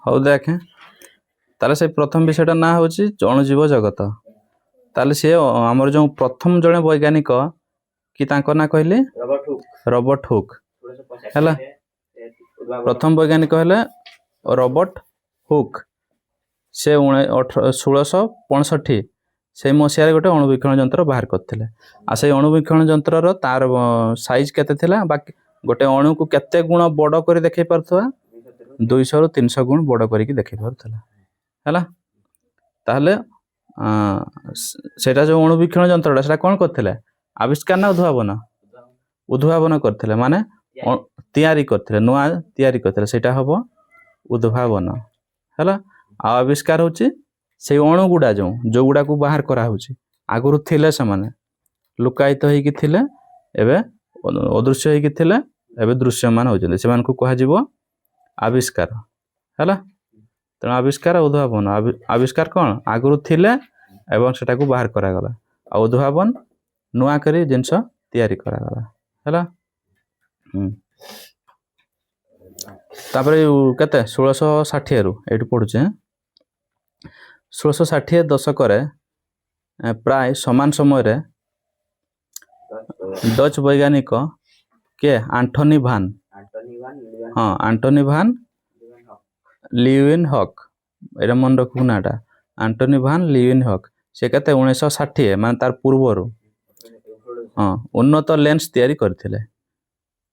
ହଉ ଦେଖେ ତାହେଲେ ସେ ପ୍ରଥମ ବିଷୟଟା ନାଁ ହେଉଛି ଅଣୁଜୀବ ଜଗତ। ତାହେଲେ ସେ ଆମର ଯେଉଁ ପ୍ରଥମ ଜଣେ ବୈଜ୍ଞାନିକ କି ତାଙ୍କ ନାଁ କହିଲେ ରବର୍ଟ ହୁକ୍ ହେଲା। ପ୍ରଥମ ବୈଜ୍ଞାନିକ ହେଲେ ରବର୍ଟ ହୁକ୍। ସେ 1665 ସେଇ ମସିହାରେ ଗୋଟେ ଅଣୁବୀକ୍ଷଣ ଯନ୍ତ୍ର ବାହାର କରିଥିଲେ। ଆଉ ସେଇ ଅଣୁବୀକ୍ଷଣ ଯନ୍ତ୍ରର ତାର ସାଇଜ କେତେ ଥିଲା ବା ଗୋଟେ ଅଣୁକୁ କେତେ ଗୁଣ ବଡ଼ କରି ଦେଖେଇ ପାରୁଥିବା 200ରୁ 300 ଗୁଣ ବଡ଼ କରିକି ଦେଖେଇ ପାରୁଥିଲା ହେଲା। ତାହେଲେ ସେଇଟା ଯେଉଁ ଅଣୁବୀକ୍ଷଣ ଯନ୍ତ୍ରଟା ସେଇଟା କ'ଣ କରିଥିଲେ? ଆବିଷ୍କାର ନା ଉଦ୍ଭାବନ? ଉଦ୍ଭାବନ କରିଥିଲେ, ମାନେ ତିଆରି କରିଥିଲେ, ନୂଆ ତିଆରି କରିଥିଲେ। ସେଇଟା ହବ ଉଦ୍ଭାବନ ହେଲା। ଆଉ ଆବିଷ୍କାର ହେଉଛି ସେଇ ଅଣୁଗୁଡ଼ା ଯେଉଁଗୁଡ଼ାକୁ ବାହାର କରାହେଉଛି। ଆଗରୁ ଥିଲେ ସେମାନେ ଲୁକାୟିତ ହେଇକି ଥିଲେ, ଏବେ ଅଦୃଶ୍ୟ ହେଇକି ଥିଲେ, ଏବେ ଦୃଶ୍ୟମାନ ହେଉଛନ୍ତି। ସେମାନଙ୍କୁ କୁହାଯିବ ଆବିଷ୍କାର ହେଲା। ତେଣୁ ଆବିଷ୍କାର ଉଦ୍ଭାବନ। ଆବିଷ୍କାର କ'ଣ? ଆଗରୁ ଥିଲେ ଏବଂ ସେଟାକୁ ବାହାର କରାଗଲା। ଆଉ ଉଦ୍ଭାବନ ନୂଆ କରି ଜିନିଷ ତିଆରି କରାଗଲା ହେଲା। ତାପରେ କେତେ 1660ରୁ ଏଇଠି ପଢ଼ୁଛେ। 1660 ଦଶକରେ ପ୍ରାୟ ସମାନ ସମୟରେ ଡଚ୍ ବୈଜ୍ଞାନିକ କିଏ? Antonie van Leeuwenhoek. ଏଇଟା ମନେ ରଖିବୁ ନାଁଟା, ଆଣ୍ଟୋନି ଭାନ୍ ଲିଉଏନହକ୍। ସେ କେତେ 1960 ମାନେ ତାର ପୂର୍ବରୁ ଉନ୍ନତ ଲେନ୍ସ ତିଆରି କରିଥିଲେ।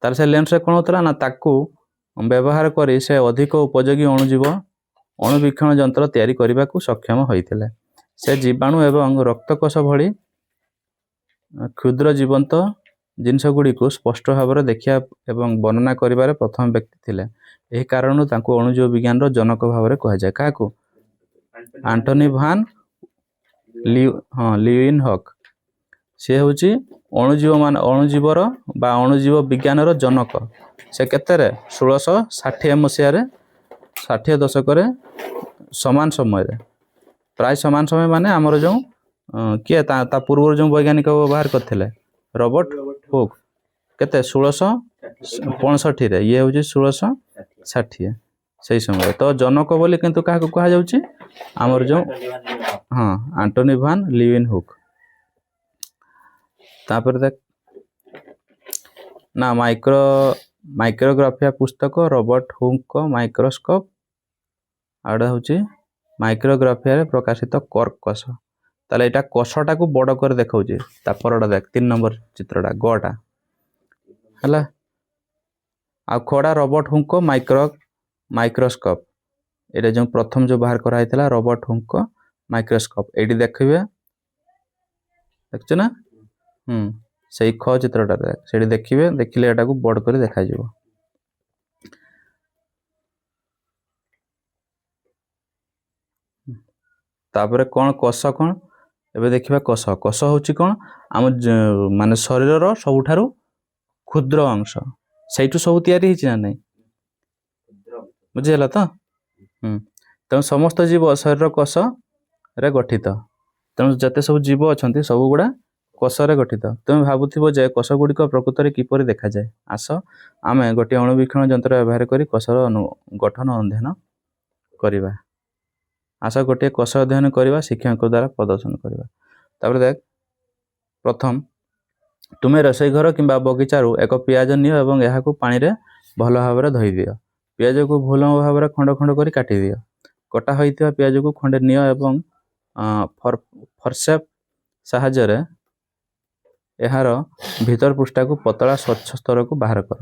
ତାହେଲେ ସେ ଲେନ୍ସରେ କ'ଣ ହେଉଥିଲା ନା ତାକୁ ବ୍ୟବହାର କରି ସେ ଅଧିକ ଉପଯୋଗୀ ଅଣୁବୀକ୍ଷଣ ଯନ୍ତ୍ର ତିଆରି କରିବାକୁ ସକ୍ଷମ ହୋଇଥିଲେ। ସେ ଜୀବାଣୁ ଏବଂ ରକ୍ତକୋଷ ଭଳି କ୍ଷୁଦ୍ର ଜୀବନ୍ତ ଜିନିଷଗୁଡ଼ିକୁ ସ୍ପଷ୍ଟ ଭାବରେ ଦେଖିବା ଏବଂ ବର୍ଣ୍ଣନା କରିବାରେ ପ୍ରଥମ ବ୍ୟକ୍ତି ଥିଲେ। ଏହି କାରଣରୁ ତାଙ୍କୁ ଅଣୁଜୀବ ବିଜ୍ଞାନର ଜନକ ଭାବରେ କୁହାଯାଏ। କାହାକୁ? Antonie van Leeuwenhoek. ସେ ହେଉଛି ଅଣୁଜୀବର ବା ଅଣୁଜୀବ ବିଜ୍ଞାନର ଜନକ। ସେ କେତେରେ? 1660 ମସିହାରେ, 60 ଦଶକରେ ସମାନ ସମୟରେ, ପ୍ରାୟ ସମାନ ସମୟ ମାନେ ଆମର ଯେଉଁ କିଏ ତା ପୂର୍ବରୁ ଯେଉଁ ବୈଜ୍ଞାନିକ ବାହାର କରିଥିଲେ ରବର୍ଟ ହୁକ୍, କେତେ 1665ରେ, ଇଏ ହେଉଛି 1660 ସେଇ ସମୟରେ। ତ ଜନକ ବୋଲି କିନ୍ତୁ କାହାକୁ କୁହାଯାଉଛି? ଆମର ଯେଉଁ ଆଣ୍ଟୋନି ଭାନ୍ ଲିଉଏନହକ୍। ତାପରେ ଦେଖ ନା ମାଇକ୍ରୋଗ୍ରାଫିଆ ପୁସ୍ତକ ରବର୍ଟ ହୁକ୍ଙ୍କ ମାଇକ୍ରୋସ୍କୋପ, ଆଉ ଏଇଟା ହେଉଛି ମାଇକ୍ରୋଗ୍ରାଫିଆରେ ପ୍ରକାଶିତ କର୍କ କୋଷ। ତାହେଲେ ଏଇଟା କୋଷଟାକୁ ବଡ଼ କରି ଦେଖାଉଛି। ତା ପରଟା ଦେଖ 3 ନମ୍ବର ଚିତ୍ରଟା ଗଟା ହେଲା। ଆଉ ଖଡ଼ା ରବର୍ଟ ହୁକ୍ଙ୍କ ମାଇକ୍ରୋସ୍କୋପ। ଏଇଟା ଯେଉଁ ପ୍ରଥମ ଯେଉଁ ବାହାର କରାହେଇଥିଲା ରବର୍ଟ ହୁକ୍ଙ୍କ ମାଇକ୍ରୋସ୍କୋପ। ଏଇଠି ଦେଖିବେ, ଦେଖୁଛ ନା? ସେଇ ଚିତ୍ରଟା ସେଇଠି ଦେଖିବେ, ଦେଖିଲେ ଏଟାକୁ ବଡ଼ କରି ଦେଖାଯିବ। ତାପରେ କ'ଣ କୋଷ କ'ଣ? ଏବେ ଦେଖିବା କୋଷ। କୋଷ ହେଉଛି କ'ଣ? ଆମ ମାନେ ଶରୀରର ସବୁଠାରୁ କ୍ଷୁଦ୍ର ଅଂଶ। ସେଇଠୁ ସବୁ ତିଆରି ହେଇଛି ନା ନାହିଁ? ବୁଝିହେଲା ତ? ତେଣୁ ସମସ୍ତ ଜୀବ ଶରୀର କୋଷରେ ଗଠିତ। ତେଣୁ ଯେତେ ସବୁ ଜୀବ ଅଛନ୍ତି ସବୁଗୁଡ଼ା କୋଷରେ ଗଠିତ। ତୁମେ ଭାବୁଥିବ ଯେ କୋଷ ଗୁଡ଼ିକ ପ୍ରକୃତରେ କିପରି ଦେଖାଯାଏ? ଆସ ଆମେ ଗୋଟିଏ ଅଣୁବୀକ୍ଷଣ ଯନ୍ତ୍ର ବ୍ୟବହାର କରି କୋଷର ଗଠନ ଅଧ୍ୟୟନ କରିବା। ଆସ ଗୋଟିଏ କୋଷ ଅଧ୍ୟୟନ କରିବା, ଶିକ୍ଷକଙ୍କ ଦ୍ୱାରା ପ୍ରଦର୍ଶନ କରିବା। ତାପରେ ଦେଖ, ପ୍ରଥମ ତୁମେ ରୋଷେଇ ଘର କିମ୍ବା ବଗିଚାରୁ ଏକ ପିଆଜ ନିଅ ଏବଂ ଏହାକୁ ପାଣିରେ ଭଲ ଭାବରେ ଧୋଇଦିଅ। ପିଆଜକୁ ଭଲ ଭାବରେ ଖଣ୍ଡ ଖଣ୍ଡ କରି କାଟିଦିଅ। କଟା ହୋଇଥିବା ପିଆଜକୁ ଖଣ୍ଡେ ନିଅ ଏବଂ ଫୋର୍ସେପ୍ ସାହାଯ୍ୟରେ ଏହାର ଭିତର ପୃଷ୍ଠାକୁ ପତଳା ସ୍ୱଚ୍ଛ ସ୍ତରକୁ ବାହାର କର।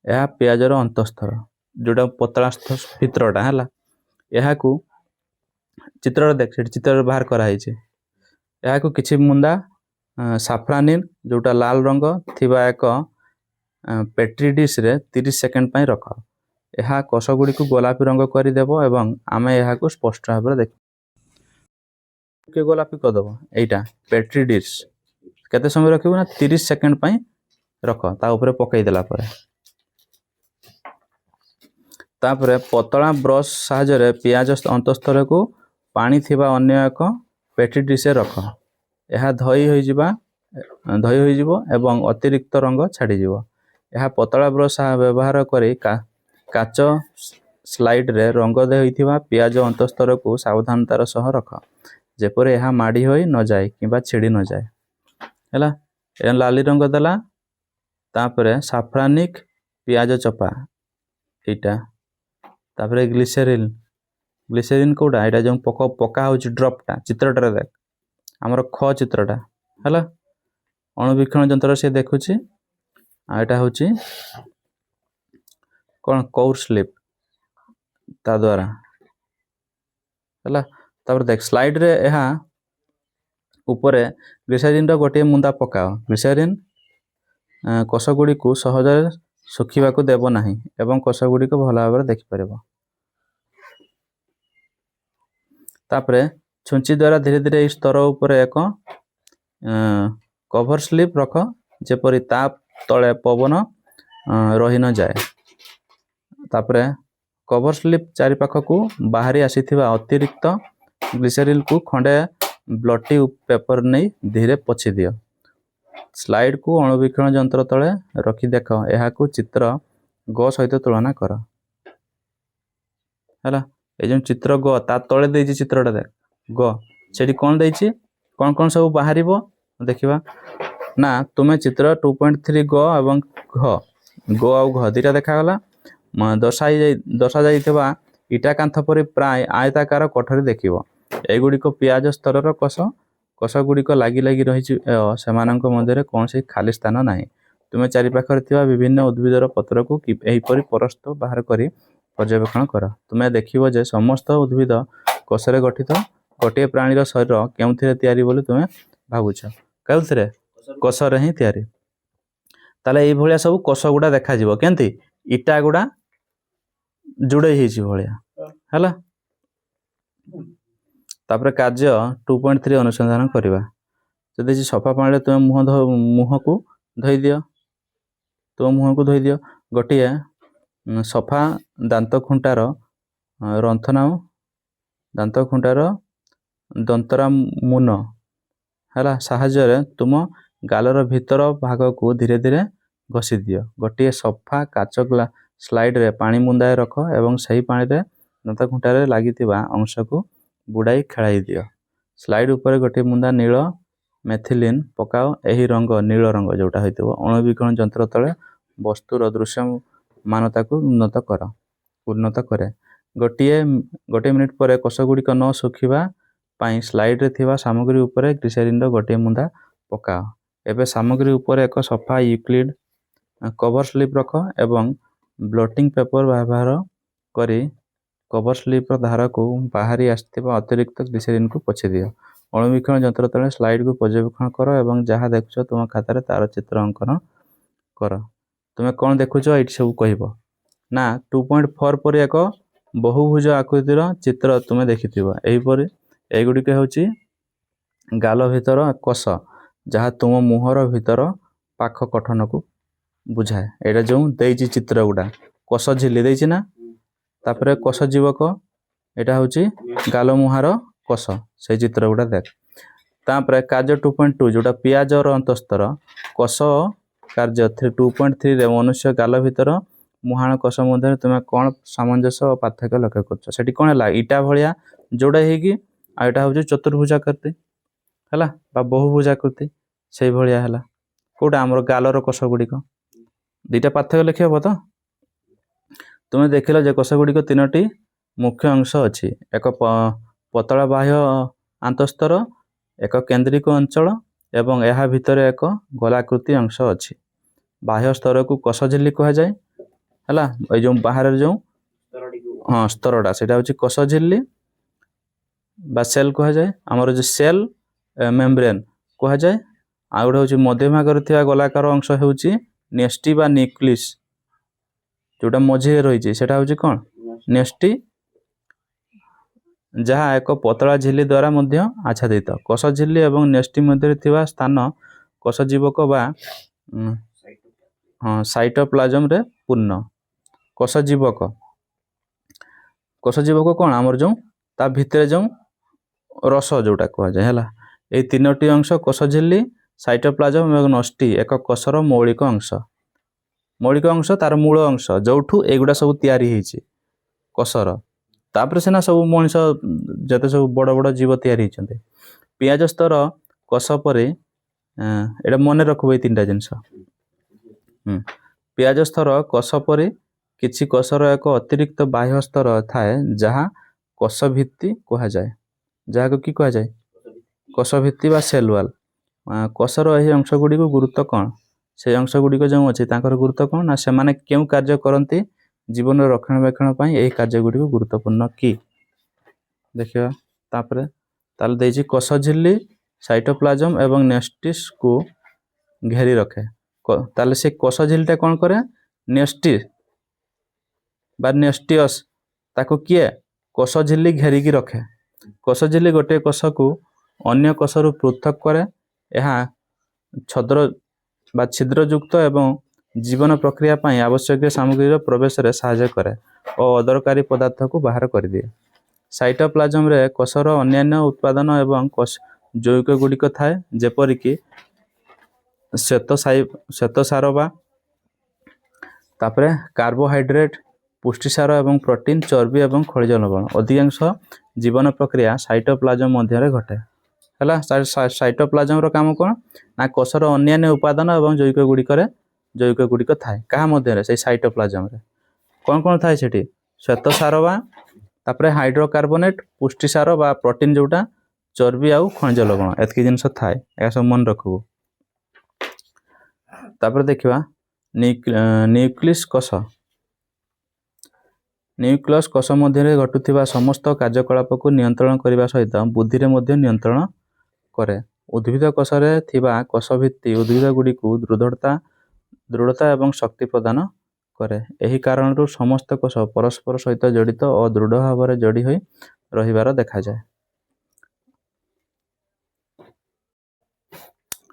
ଏହା ପିଆଜର ଅନ୍ତଃସ୍ତର, ଯେଉଁଟା ପତଳା ଭିତରଟା ହେଲା। ଏହାକୁ ଚିତ୍ରରେ ଦେଖ, ସେଠି ଚିତ୍ରରେ ବାହାର କରାହେଇଛି। ଏହାକୁ କିଛି ମୁନ୍ଦା ସାଫ୍ରାନିନ୍, ଯେଉଁଟା ଲାଲ ରଙ୍ଗ ଥିବା ଏକ ପେଟ୍ରି ଡିସ୍ରେ 30 ସେକେଣ୍ଡ ପାଇଁ ରଖ। ଏହା କୋଷ ଗୁଡ଼ିକୁ ଗୋଲାପୀ ରଙ୍ଗ କରିଦେବ ଏବଂ ଆମେ ଏହାକୁ ସ୍ପଷ୍ଟ ଭାବରେ ଦେଖିବା। ଗୋଲାପୀ କରିଦେବ। ଏଇଟା ପେଟ୍ରି ଡିସ୍ କେତେ ସମୟ ରଖିବୁ ନା 30 ସେକେଣ୍ଡ ପାଇଁ ରଖ, ତା ଉପରେ ପକାଇ ଦେଲା ପରେ। ତାପରେ ପତଳା ବ୍ରଶ ସାହାଯ୍ୟରେ ପିଆଜ ଅନ୍ତଃସ୍ତରକୁ ପାଣି ଥିବା ଅନ୍ୟ ଏକ ପେଟ୍ରି ଡିସ୍ରେ ରଖ। ଏହା ଧୋଇ ହୋଇଯିବ ଏବଂ ଅତିରିକ୍ତ ରଙ୍ଗ ଛାଡ଼ିଯିବ। ଏହା ପତଳା ବ୍ରଶ ବ୍ୟବହାର କରି କାଚ ସ୍ଲାଇଡ୍ରେ ରଙ୍ଗ ଦେଇଥିବା ପିଆଜ ଅନ୍ତଃସ୍ତରକୁ ସାବଧାନତାର ସହ ରଖ, ଯେପରି ଏହା ମାଡ଼ି ହୋଇ ନଯାଏ କିମ୍ବା ଛିଡ଼ି ନଯାଏ। ହେଲା, ଏ ଲାଲି ରଙ୍ଗ ଦେଲା। ତାପରେ ସାଫ୍ରାନିକ୍ ପିଆଜ ଚୋପା ଏଇଟା। ତାପରେ ଗ୍ଲିସେରିନ୍ କୋଉଟା, ଏଇଟା ଯେଉଁ ପକା ହେଉଛି ଡ୍ରପ୍ଟା, ଚିତ୍ରଟାରେ ଦେଖ, ଆମର ଖ ଚିତ୍ରଟା। ହେଲା, ଅଣୁବୀକ୍ଷଣ ଯନ୍ତ୍ର ସେ ଦେଖୁଛି। ଆଉ ଏଇଟା ହେଉଛି କ'ଣ, କଉର୍ ସ୍ଲିପ୍ ତା ଦ୍ୱାରା। ହେଲା, ତାପରେ ଦେଖ ସ୍ଲାଇଡ୍ରେ ଏହା ଉପରେ ଗ୍ଲିସେରିନ୍ର ଗୋଟିଏ ମୁନ୍ଦା ପକାଅ। ଗ୍ଲିସେରିନ୍ କୋଷଗୁଡ଼ିକୁ ସହଜରେ ଶୁଖିବାକୁ ଦେବ ନାହିଁ ଏବଂ କୋଷଗୁଡ଼ିକୁ ଭଲ ଭାବରେ ଦେଖିପାରିବ। ତାପରେ ଛୁଞ୍ଚି ଦ୍ୱାରା ଧୀରେ ଧୀରେ ଏହି ସ୍ତର ଉପରେ ଏକ କଭର ସ୍ଲିପ୍ ରଖ, ଯେପରି ତା ତଳେ ପବନ ରହି ନଯାଏ। ତାପରେ କଭର ସ୍ଲିପ୍ ଚାରିପାଖକୁ ବାହାରି ଆସିଥିବା ଅତିରିକ୍ତ ଗ୍ଲିସେରିନ୍କୁ ଖଣ୍ଡେ ବ୍ଲଟି ପେପର ନେଇ ଧୀରେ ପୋଛି ଦିଅ। ସ୍ଲାଇଡ୍କୁ ଅଣୁବୀକ୍ଷଣ ଯନ୍ତ୍ର ତଳେ ରଖି ଦେଖ, ଏହାକୁ ଚିତ୍ର ଗ ସହିତ ତୁଳନା କର। ହେଲା, ଏ ଯେଉଁ ଚିତ୍ର ଗ ତା ତଳେ ଦେଇଛି ଚିତ୍ରଟା ଦେଖ, ଗ ସେଠି କ'ଣ ଦେଇଛି, କ'ଣ କ'ଣ ସବୁ ବାହାରିବ ଦେଖିବା। ନା, ତୁମେ ଚିତ୍ର 2.3 ଗ ଏବଂ ଘ, ଗ ଆଉ ଘ ଦୁଇଟା ଦେଖାଗଲା। ଦର୍ଶାଯାଇଥିବା ଇଟା କାନ୍ଥ ପରି ପ୍ରାୟ ଆୟତାକାର କୋଠରୀ ଦେଖିବ। ଏଗୁଡ଼ିକ ପିଆଜ ସ୍ତରର କୋଷଗୁଡ଼ିକ ଲାଗି ଲାଗି ରହିଛି, ସେମାନଙ୍କ ମଧ୍ୟରେ କୌଣସି ଖାଲି ସ୍ଥାନ ନାହିଁ। ତୁମେ ଚାରିପାଖରେ ଥିବା ବିଭିନ୍ନ ଉଦ୍ଭିଦର ପତ୍ରକୁ ଏହିପରି ପରସ୍ତ ବାହାର କରି ପର୍ଯ୍ୟବେକ୍ଷଣ କର। ତୁମେ ଦେଖିବ ଯେ ସମସ୍ତ ଉଦ୍ଭିଦ କୋଷରେ ଗଠିତ। ଗୋଟିଏ ପ୍ରାଣୀର ଶରୀର କେଉଁଥିରେ ତିଆରି ବୋଲି ତୁମେ ଭାବୁଛ? କେଉଁଥିରେ? କୋଷରେ ହିଁ ତିଆରି। ତାହେଲେ ଏଇଭଳିଆ ସବୁ କୋଷ ଗୁଡ଼ା ଦେଖାଯିବ। କେମିତି? ଇଟା ଗୁଡ଼ା ଯୋଡ଼େଇ ହେଇଛି ଭଳିଆ। ହେଲା, ତାପରେ କାର୍ଯ୍ୟ 2.3 ଅନୁସନ୍ଧାନ କରିବା। ଯଦି ସଫା ପାଣିରେ ତୁମେ ମୁହଁକୁ ଧୋଇ ଦିଅ, ଗୋଟିଏ ସଫା ଦାନ୍ତଖୁଣ୍ଟାର ଦନ୍ତରାମୁନ ହେଲା ସାହାଯ୍ୟରେ ତୁମ ଗାଲର ଭିତର ଭାଗକୁ ଧୀରେ ଧୀରେ ଘଷି ଦିଅ। ଗୋଟିଏ ସଫା କାଚ ସ୍ଲାଇଡ୍ରେ ପାଣି ମୁନ୍ଦାଏ ରଖ ଏବଂ ସେହି ପାଣିରେ ଦାନ୍ତଖୁଣ୍ଟାରେ ଲାଗିଥିବା ଅଂଶକୁ ବୁଡ଼ାଇ ଖେଳାଇ ଦିଅ। ସ୍ଲାଇଡ୍ ଉପରେ ଗୋଟିଏ ମୁନ୍ଦା ନୀଳ ମେଥିଲିନ୍ ପକାଅ। ଏହି ରଙ୍ଗ, ନୀଳ ରଙ୍ଗ ଯେଉଁଟା ହୋଇଥିବ, ଅଣୁବୀକ୍ଷଣ ଯନ୍ତ୍ର ତଳେ ବସ୍ତୁର ଦୃଶ୍ୟମାନତାକୁ ଉନ୍ନତ କରେ। ଗୋଟିଏ ମିନିଟ୍ ପରେ କୋଷଗୁଡ଼ିକ ନ ଶୁଖିବା ପାଇଁ ସ୍ଲାଇଡ୍ରେ ଥିବା ସାମଗ୍ରୀ ଉପରେ ଗ୍ଲିସେରିନ୍ର ଗୋଟିଏ ମୁନ୍ଦା ପକାଅ। ଏବେ ସାମଗ୍ରୀ ଉପରେ ଏକ ସଫା ୟୁକ୍ଲିଡ୍ କଭର ସ୍ଲିପ୍ ରଖ ଏବଂ ବ୍ଲଟିଂ ପେପର ବ୍ୟବହାର କରି କଭର ସ୍ଲିପ୍ର ଧାରକୁ ବାହାରି ଆସିଥିବା ଅତିରିକ୍ତ ଗ୍ଲିସେରିନ୍କୁ ପୋଛି ଦିଅ। ଅଣୁବୀକ୍ଷଣ ଯନ୍ତ୍ର ତଳେ ସ୍ଲାଇଡ୍କୁ ପର୍ଯ୍ୟବେକ୍ଷଣ କର ଏବଂ ଯାହା ଦେଖୁଛ ତୁମ ଖାତାରେ ତାର ଚିତ୍ର ଅଙ୍କନ କର। ତୁମେ କ'ଣ ଦେଖୁଛ ଏଇଠି ସବୁ କହିବ। ନା, 2.4 ପରି ଏକ ବହୁଭୁଜ ଆକୃତିର ଚିତ୍ର ତୁମେ ଦେଖିଥିବ। ଏହିପରି ଏଗୁଡ଼ିକ ହେଉଛି ଗାଲ ଭିତର କୋଷ, ଯାହା ତୁମ ମୁହଁର ଭିତର ପାଖ ଗଠନକୁ ବୁଝାଏ। ଏଇଟା ଯେଉଁ ଦେଇଛି ଚିତ୍ର ଗୁଡ଼ା, କୋଷ ଝିଲ୍ଲି ଦେଇଛି ନା, ତାପରେ କୋଷ ଜୀବକ, ଏଇଟା ହେଉଛି ଗାଲ ମୁହାର କୋଷ, ସେଇ ଚିତ୍ର ଗୁଡ଼ା ଦେଖ। ତାପରେ କାର୍ଯ୍ୟ 2.2 ଯେଉଁଟା ପିଆଜର ଅନ୍ତଃସ୍ତର କୋଷ କାର୍ଯ୍ୟ 2.3ରେ ମନୁଷ୍ୟ ଗାଲ ଭିତର ମୁହାଣ କୋଷ ମଧ୍ୟରେ ତୁମେ କ'ଣ ସାମଞ୍ଜସ୍ୟ ଓ ପାର୍ଥକ୍ୟ ଲକ୍ଷ୍ୟ କରୁଛ? ସେଠି କ'ଣ ହେଲା, ଇଟା ଭଳିଆ ଯୋଡ଼ା ହେଇକି, ଆଉ ଏଇଟା ହେଉଛି ଚତୁର୍ଭୁଜାକୃତି ହେଲା, ବା ବହୁଭୁଜାକୃତି ସେଇଭଳିଆ ହେଲା। କେଉଁଟା ଆମର ଗାଲର କୋଷ ଗୁଡ଼ିକ, ଦୁଇଟା ପାର୍ଥକ୍ୟ ଲେଖି ହେବ ତ? ତୁମେ ଦେଖିଲ ଯେ କୋଷଗୁଡ଼ିକ ତିନୋଟି ମୁଖ୍ୟ ଅଂଶ ଅଛି, ଏକ ପତଳା ବାହ୍ୟ ଆନ୍ତଃସ୍ତର, ଏକ କେନ୍ଦ୍ରିକ ଅଞ୍ଚଳ ଏବଂ ଏହା ଭିତରେ ଏକ ଗୋଲାକୃତି ଅଂଶ ଅଛି। ବାହ୍ୟ ସ୍ତରକୁ କୋଷ ଝିଲ୍ଲି କୁହାଯାଏ। ହେଲା, ଏଇ ଯେଉଁ ବାହାରେ ଯେଉଁ ସ୍ତରଟା ସେଇଟା ହେଉଛି କୋଷ ଝିଲ୍ଲି ବା ସେଲ୍ କୁହାଯାଏ। ଆମର ଯେଉଁ ସେଲ୍ ମେମ୍ବ୍ରେନ୍ କୁହାଯାଏ। ଆଉ ଗୋଟେ ହେଉଛି ମଧ୍ୟଭାଗରେ ଥିବା ଗୋଲାକାର ଅଂଶ ହେଉଛି ନେଷ୍ଟି ବା ନ୍ୟୁକ୍ଲିୟସ୍, ଯେଉଁଟା ମଝିରେ ରହିଛି ସେଇଟା ହେଉଛି କ'ଣ, ନେଷ୍ଟି, ଯାହା ଏକ ପତଳା ଝିଲ୍ଲି ଦ୍ୱାରା ମଧ୍ୟ ଆଚ୍ଛାଦିତ। କୋଷ ଝିଲ୍ଲି ଏବଂ ନେଷ୍ଟି ମଧ୍ୟରେ ଥିବା ସ୍ଥାନ କୋଷ ଜୀବକ ବା ସାଇଟୋପ୍ଲାଜମରେ ପୂର୍ଣ୍ଣ। କୋଷ ଜୀବକ କ'ଣ, ଆମର ଯେଉଁ ତା ଭିତରେ ଯେଉଁ ରସ ଯେଉଁଟା କୁହାଯାଏ। ହେଲା, ଏହି ତିନୋଟି ଅଂଶ କୋଷ ଝିଲ୍ଲି, ସାଇଟୋପ୍ଲାଜମ ଏବଂ ନେଷ୍ଟି ଏକ କୋଷର ମୌଳିକ ଅଂଶ। मौलिक अंश तार मूल अंश जोठू एगुड़ा सब तैयारी होइछि कोशर तापर सिना सब मनीष जते सब बड़ बड़ जीव तैयारी होइछन्ते पियाज स्तर कोश परे एटा मन रखबो ए तीनटा जिंस पियाज स्तर कोश परे किछि कोशर एक अतिरिक्त बाह्य स्तर थाए जहाँ कोश भित्ति कहा जाए जहाँ कि कहा जाए कोश भित्ति बा सेल वाल कोशर एही अंश गुडी को गुरुत्व कौन से अंश गुडी को जो अछि तांकर गुरुत्व कौन ना से माने केउ कार्य करंती जीवन रक्षणाबेक्षण पई एही कार्य गुडी को गुरुत्वपूर्ण की देखियो तापरे ताल देछि कोश झिल्ली साइटोप्लाज्म एवं नेस्टिस को घेरी रखे ताले से कोश झिल्लीटा कोन करे नेस्टिस बा नेस्टियस ताको किए कोश झिल्ली घेरी की रखे कोश झिल्ली गोटे कोश को अन्य कोश रु पृथक करे यहाँ छद्र बा छिद्र युक्त एवं जीवन प्रक्रिया पई आवश्यक सामग्री प्रवेश रे सहायता करे और अदरकारी पदार्थ को बाहर कर दिए साइटोप्लाज्म रे कोशर अन्यान्य उत्पादन एवं कोश जैविक गुड़िक थाए जेपरिक श्वेतसार बा तापरे कार्बोहाइड्रेट पुष्टिसार एवं प्रोटीन चर्बी एवं खनिज लवण अधिकांश जीवन प्रक्रिया साइटोप्लाज्म मध्य घटे है साइटोप्लाज्म रो काम कौन ना कोशर अन्यान्य उपादान एवं जैविक गुड़िक थाए क्या मध्य से साइटोप्लाज्म रे कौन कौन थाए सेठी श्वेतसार बा तापरे हाइड्रोकार्बोनेट पुष्टिसार बा प्रोटीन जोटा चर्बी आउ खनिज लवण एतकी जिनस थाए या सब मन रखबो तापर देखिबा न्यूक्लियस कोश न्यूक्लियस कोश मध्य घटुथिबा समस्त कार्यकलाप को नियंत्रण करने सहित बुद्धि रे मध्य नियंत्रण करे उद्भिद कोश रे थिबा कोश भित्ति उद्भिद गुडी को दृढ़ता एवं शक्ति प्रदान करे एही कारण रु समस्त कोश परस्पर सहित जड़ित और दृढ़ भाव में जोड़ी होई रहिबार देखा जाए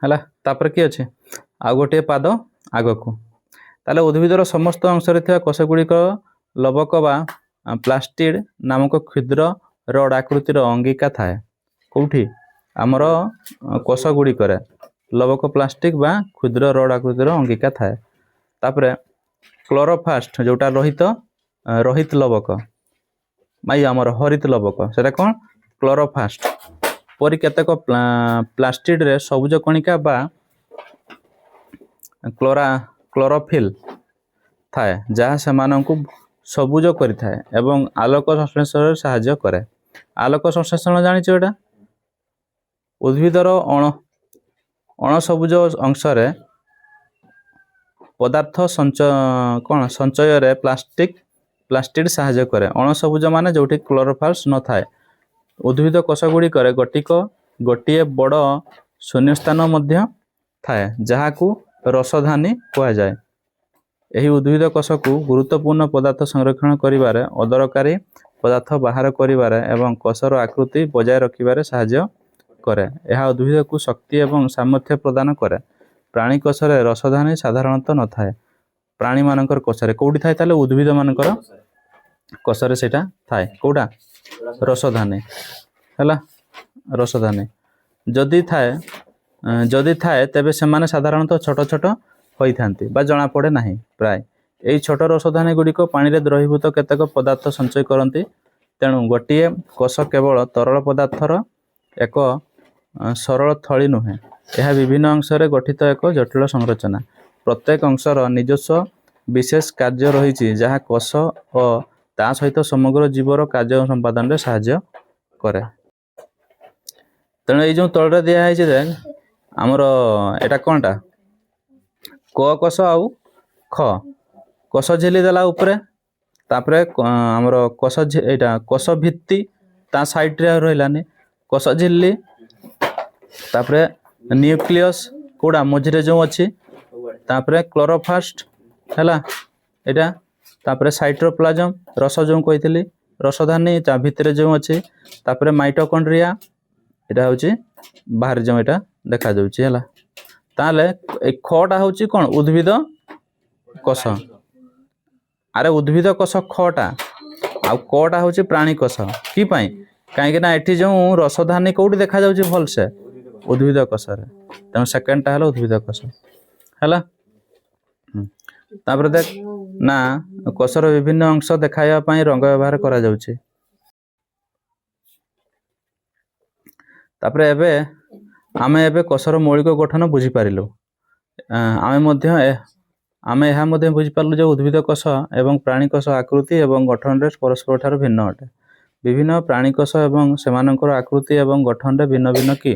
हला तापर की अछि आ गोटे पाद आगकू ताले उद्भिदर समस्त अंश रे थिबा कोश गुड़िक लवक बा प्लास्टिड नामक क्षुद्र रड आकृतिर अंगिका थाए कौठी आमर कोश गुड़िक लवक प्लास्टिक बा क्षुद्र रड आकृतिर अंगिका थाए तापरे क्लोरोफास्ट जोटा रहित लवक माई आमर हरित लवक सेटा कौन क्लोरोफास्ट परि केतेक प्लास्टिड रे सबुज कणिका बा क्लोरोफिल थाए जहाँ सेमानंकु सबुज करिथाए एवं आलोक संश्लेषण साहाय्य करे आलोक संश्लेषण जानिछ एटा उद्भिदर अणसबुज अंश रे पदार्थ संचय रे प्लास्टिड साहाय्य करे अणसबुज माने जोठी क्लोरोफास्ट न थाए उद्भिद कोश गुड़ी करे गोटिए बड़ शून्यस्थान मध्य थाए जहाकू रसधानी कहा जाए यही उद्भिद कोश को गुरुत्वपूर्ण पदार्थ संरक्षण करिबारे अदरकारी पदार्थ बाहर करिबारे एवं कोशर आकृति बजाय रखिबारे सहाय्य करे यह उद्भिद को शक्ति एवं सामर्थ्य प्रदान करे प्राणी कोशरे रसधानी साधारणतः न थाए प्राणी मानकर कोशरे कोठी थाए ताले उद्भिद मानकर कोशरे सेटा थाए कोडा रसधानी हला रसधानी जदि थाए तेबे सेमाने साधारणतः छोट छोट होई थांती बा जना पड़े नाही प्राय एई छोट रसधानी गुड़िक पानी रे द्रवीभूत केतेक पदार्थ संचय करती तेणु गोटिए कोश केवल तरल पदार्थर एक सरल थली नुहे यह विभिन्न अंश रे गठित एक जटिल संरचना प्रत्येक अंशर निजस्व विशेष कार्य रही जहाँ कोश और ता सहित समग्र जीवर कार्य संपादन रे साहाय्य करे तेणु ये जो तल दिखाई आमर एटा कौनटा क कोश आउ ख कोश झिली देला उपरे तापरे आमर कोश एटा कोश भित्ति ता साइड रे रहिलानी कोश झिल्ली तापरे न्यूक्लियस कोडा मझिरे जो अछि तापरे क्लोरोफास्ट हैला एटा तापरे साइटोप्लाज्म रस जो कहितली रसधानी ता भितरे जो अछि तापरे माइटोकॉन्ड्रिया एटा होछि बाहर जो एटा देखा जाउछि हैला ताले ए खटा होछि कोन उद्भिद कोश अरे उद्भिद कोश खटा आ कोटा होछि प्राणी कोश की पई काहे कि ना एठी जो रसधानी कोठी देखा जाउछि भल से उद्भिद कोश रे त सेकंड ता हलो उद्भिद कोश हैला तापर देख ना कोषर विभिन्न अंश देखाइबा पई रंग व्यवहार करा जाउछि। तापर एबे आमे एबे कोषर मौलिक गठन बुझी पारिलु। आमे यहाँ मध्य बुझी पारलु जे उद्भिद कोष एवं प्राणी कोष आकृति एवं गठन रे परस्पर ठाରୁ भिन्न अटे। विभिन्न प्राणी कोष एवं सेमानकर आकृति एवं गठन रे भिन्न भिन्न कि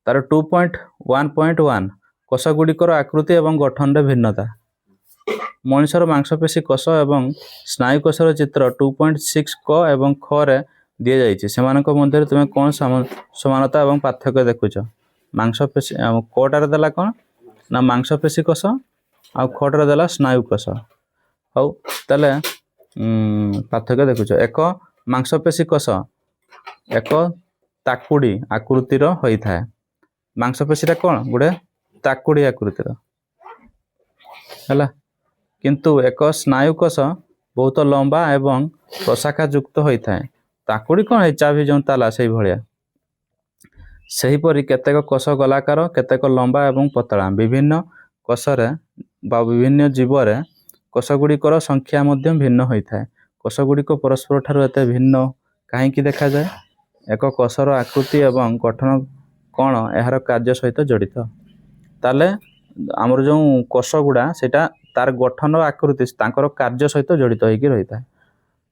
तार 2.1.1 कोष गुड़िकर आकृति एवं गठन रे भिन्नता। मनुष्यर मांसपेशी कोष एवं स्नायु कोषर चित्र 2.6 क एवं ख रे दिए जाइछि। सेमानक मध्य तुमे कोन समानता एवं पार्थक्य देखुछ? मांसपेशी कोटार देला कोन ना मांसपेशी कोष आ खटर देला स्नायु कोष। हौ तले पार्थक्य देखुछ। एक मांसपेशी कोष एक ताकुड़ी आकृतिर होई थाए। मांसपेशीटा कोन गुडे ताकुड़ी आकृतिर हला, किंतु एक स्नायु कोष बहुत लंबा एवं प्रशाखा युक्त होई थाए। ताकुड़ी कोन चाभी जो ताला सही भलिया सेहीपरि केतेक कोष गोलाकार केतेक लंबा एवं पतला। विभिन्न कोषरे बा विभिन्न जीवरे कोषगुड़िकर संख्या मध्य भिन्न होई थाए। कोषगुड़िक परस्पर ठाରୁ एते भिन्न काहेकि देखा जाए? एक कोषर आकृति एवं गठन कोन एहार कार्य सहित जड़ित। ताले हमर जो कोष गुडा सेटा तार गठन आकृति तांकर कार्य सहित जड़ित होई कि रही थाए।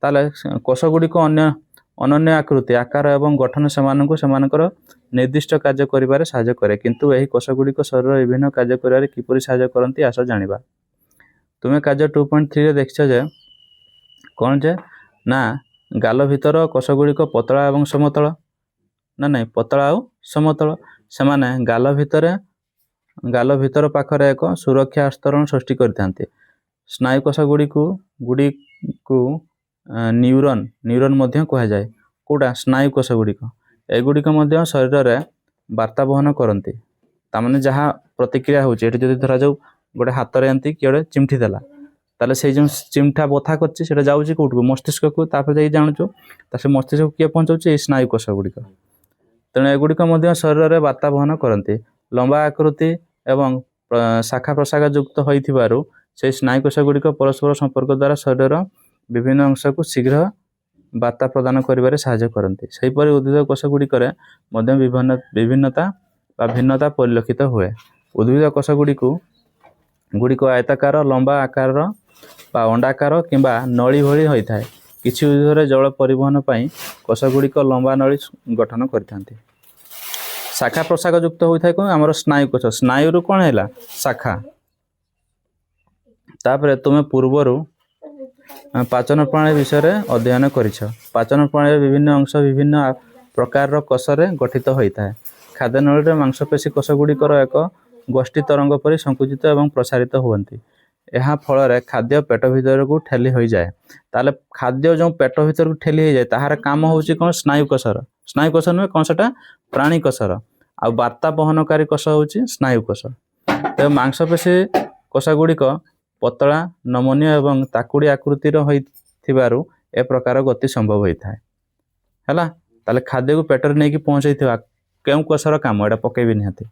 ताले कोषगुड़िक अन्य अनन्य आकृति आकार एवं गठन सेमानकर निर्दिष्ट कार्य करिबारे सहाय्य करे। किंतु एही कोषगुड़िक शरीर विभिन्न कार्य करिबारे किपरि सहाय्य करंती आस जानिबा। तुमे कार्य 2.3 रे देखछ जे कोन जे ना गाल भितर कोषगुड़िक पतला एवं समतल ना नहीं पतला और समतल। सेमाने गाल भितर पाखरे एक सुरक्षा स्तरण सृष्टि करथांती। स्नायु कोषगुड़िकु न्यूरन मध्य कहा जाए। कोडा स्नायु कोष गुड़िक एगुड़िक मध्य शरीर रे वार्ता बहन करती। तामाने जहाँ प्रतिक्रिया होची एठी जदि धरा जाऊ गोटे हाथ रे एंती किए चिमठी देला ताले से जो चिमठा बथा करछि सेटा जाउछि कोठको मस्तिष्क को तापर जाई जानछु तासे मस्तिष्क किए पहुंचाउछि ए स्नायु कोष गुड़िक। तेणु एगुड़िक मध्य शरीर रे वार्ता बहन करती। लंबा आकृति एवं शाखा प्रशाखा युक्त होइथिबारु से स्नायु कोष गुड़िक परस्पर संपर्क द्वारा शरीर विभिन्न अंश को शीघ्र वार्ता प्रदान करिबारे सहाय्य करती। सेहीपरि उद्भिद कोष गुड़िकरे मध्य विभिन्नता बा भिन्नता परिलक्षित हुए। उद्भिद कोष गुड़िक आयताकार लंबा आकार बा अंडाकार किंबा नली भली होई थाए। किछि उद्भिदरे जल परिवहन पई कोष गुड़िक लंबा नली गठन करिथांती। शाखा प्रशाखा युक्त होई थाए कोन हमर स्नायु कोष। स्नायु रु कोन हैला शाखा। तापरे तुमे पूर्वरु पाचन प्रणाली विषय रे अध्ययन करिछ। पाचन प्रणाली विभिन्न अंश विभिन्न प्रकार कोषरे गठित होई थाए। खाद्य नली रे मांसपेशी कोष गुड़िकर एक गोष्ठी तरंग परि संकुचित एवं प्रसारित हुअंती। यहाँ फल रे खाद्य पेट भीतर को ठेली हो जाए। ताले खाद्य जो पेट भीतर को ठेली हो जाए ताहार काम होउची कोन स्नायु कोषर। स्नायु कोष नुहे कोन सेटा प्राणी कोषर आ वार्ता बहनकारी कोष होउची स्नायु कोष। ते मांसपेशी कोष गुड़िक पतला नमनीय एवं ताकुड़ी आकृतिर होइथिबारु ए प्रकार गति संभव होई थाए। हैला ताले खाद्य को पेटर नै कि पहुंचाई थिबा केउ कोषर काम एटा पकेबी निहाती।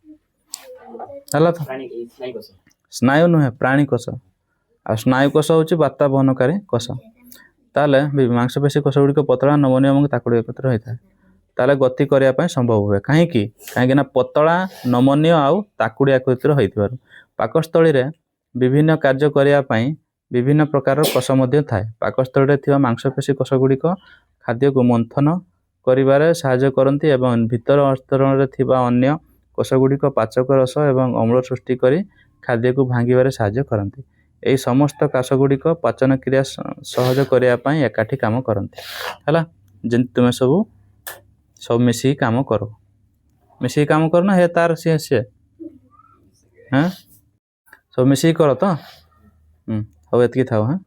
हैला तो स्नायु नुहे प्राणी कोष आ स्नायु कोष होउची वार्ता बहनकारी कोष। ताले मांसपेशी कोष गुड़िक पतला नमनीय एवं ताकुड़ी आकृतिर होई थाए। ताले गति करिया पय संभव हुए काहेकि ना पतला नमनीय आ ताकुड़ी आकृतिर होइथिबारु। पाकस्थली रे विभिन्न कार्य करिया पई विभिन्न प्रकार कोष मध्य थाए। पाकस्थली रे थिबा मांसपेशी कोष गुड़िक खाद्य को मंथन करिबारे सहाय्य करंती एवं भीतर अस्तरण रे थिबा अन्य कोष गुड़िक पाचक रस एवं अम्ल सृष्टि करी खाद्य को भांगिबारे सहाय्य करंती। एई समस्त कोष गुड़िक पाचन क्रिया सहज करिया पई एकाठी काम करंती। हैला जेन तुमे सब मिसी काम करो। मिसी काम करो ना हे तार से हैं सब मिसी करो तो। हो एतकी थाओ। हाँ।